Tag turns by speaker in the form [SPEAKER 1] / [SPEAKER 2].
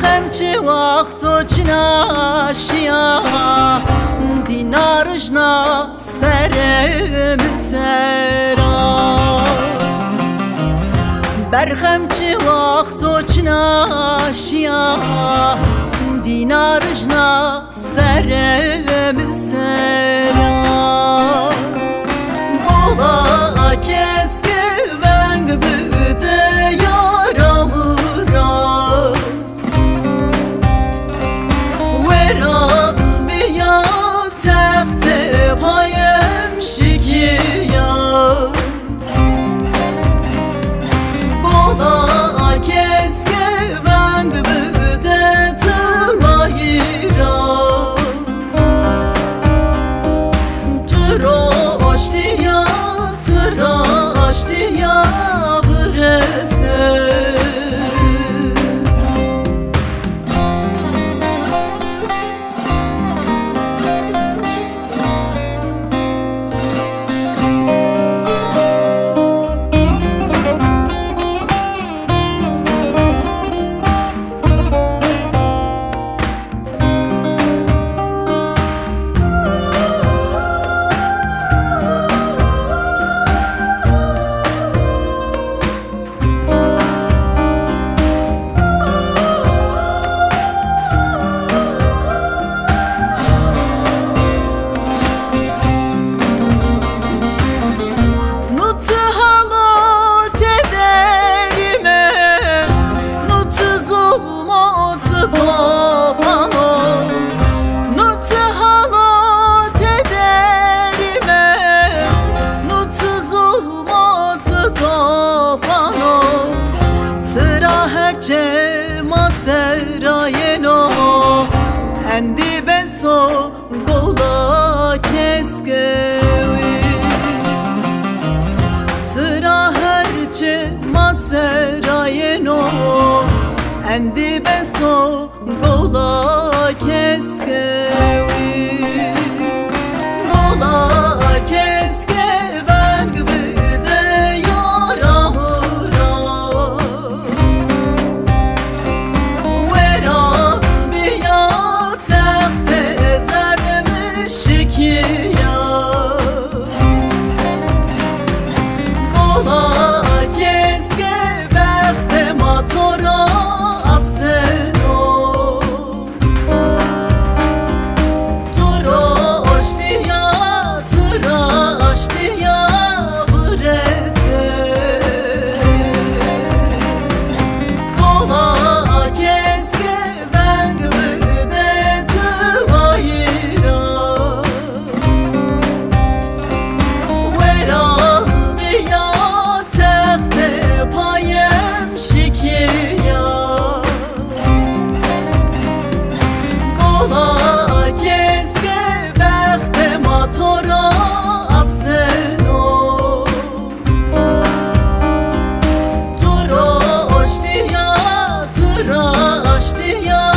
[SPEAKER 1] برخمچی وقتو چناشیا دینارجنا سرم سرا برخمچی وقتو چناشیا دینارجنا سرم سرا Bola keske veng büde yaramıra Veran biya tehte payem şikiya Bola keske veng büde tıvayira Troştiya Tıraştiya burası Serayeno endi beso gola keskevi Sıra herçe maserayeno endi beso gola keskevi Gola keske ben gibi de yaramıra Şikiya Bola keske bekte motora aseno Troştiya tıraştiya burası Bola keske ben güvde tıvayira Şikiya Bola keske bekte motora aseno Troştiya tıraştiya